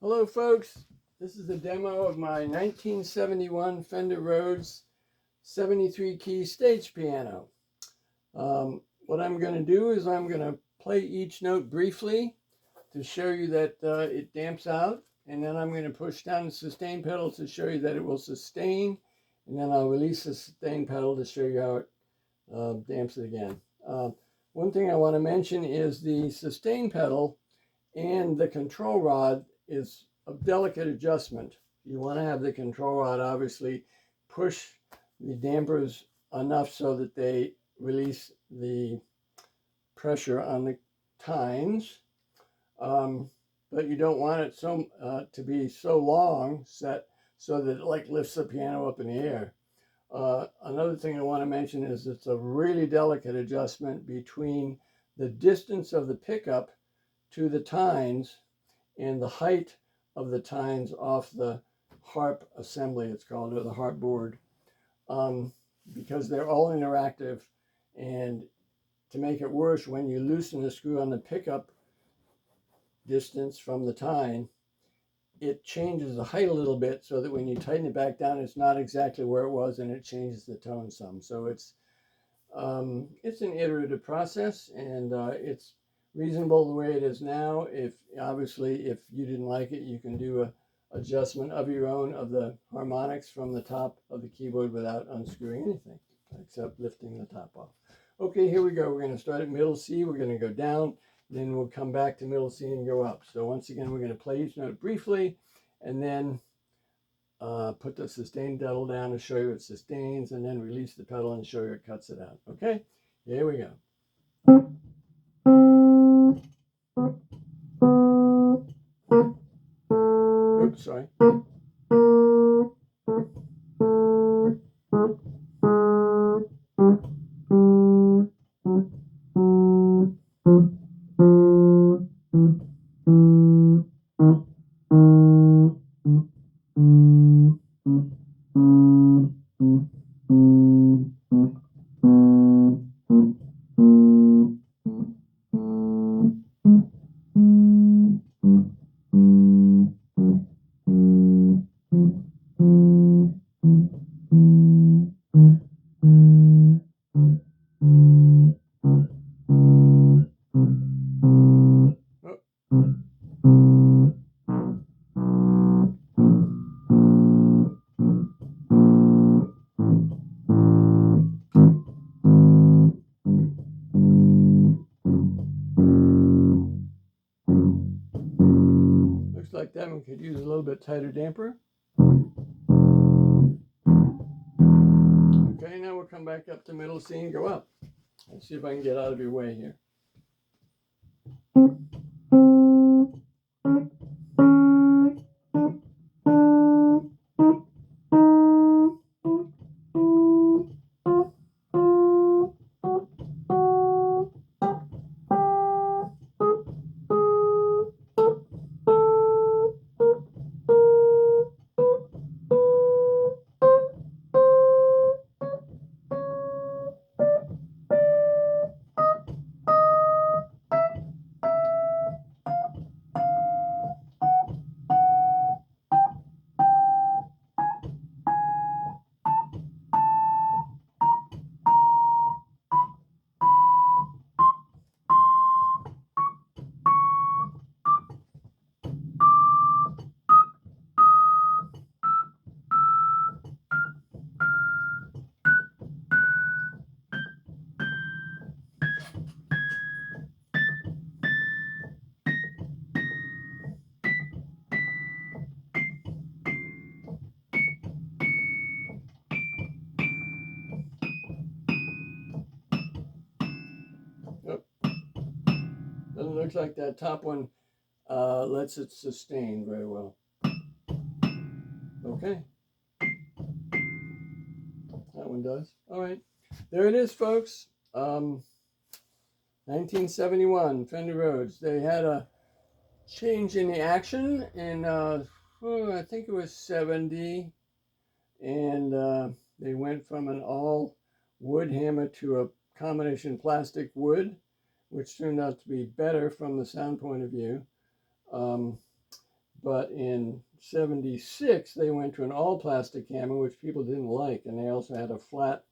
Hello folks, this is a demo of my 1971 Fender Rhodes 73 key stage piano. What I'm going to do is I'm going to play each note briefly to show you that it damps out, and then I'm going to push down the sustain pedal to show you that it will sustain, and then I'll release the sustain pedal to show you how it damps it again. One thing I want to mention is the sustain pedal and the control rod is a delicate adjustment. You want to have the control rod obviously push the dampers enough so that they release the pressure on the tines, but you don't want it to be so long set so that it like lifts the piano up in the air. Another thing I want to mention is it's a really delicate adjustment between the distance of the pickup to the tines and the height of the tines off the harp assembly, it's called, or the harp board, because they're all interactive. And to make it worse, when you loosen the screw on the pickup distance from the tine, it changes the height a little bit so that when you tighten it back down, it's not exactly where it was, and it changes the tone some. So it's an iterative process, and it's reasonable the way it is now. If you didn't like it, you can do a adjustment of your own of the harmonics from the top of the keyboard without unscrewing anything except lifting the top off. Okay, here we go. We're going to start at middle C. We're going to go down, then we'll come back to middle C and go up. So once again, we're going to play each note briefly, and then put the sustain pedal down to show you it sustains, and then release the pedal and show you it cuts it out. Okay, here we go. Oops, sorry. Looks like that one could use a little bit tighter damper. Okay, now we'll come back up to middle C and go up. Let's see if I can get out of your way here. Doesn't look like that top one lets it sustain very well. Okay. That one does. All right. There it is, folks. 1971 Fender Rhodes. They had a change in the action in, I think it was 70. And they went from an all wood hammer to a combination plastic wood, which turned out to be better from the sound point of view. but in 76 they went to an all plastic camera, which people didn't like, and they also had a flat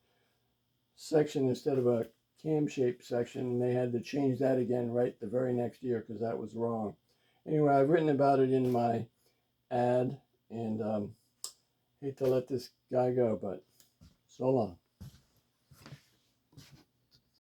section instead of a cam-shaped section, and they had to change that again right the very next year because that was wrong. Anyway, I've written about it in my ad, and hate to let this guy go, but so long.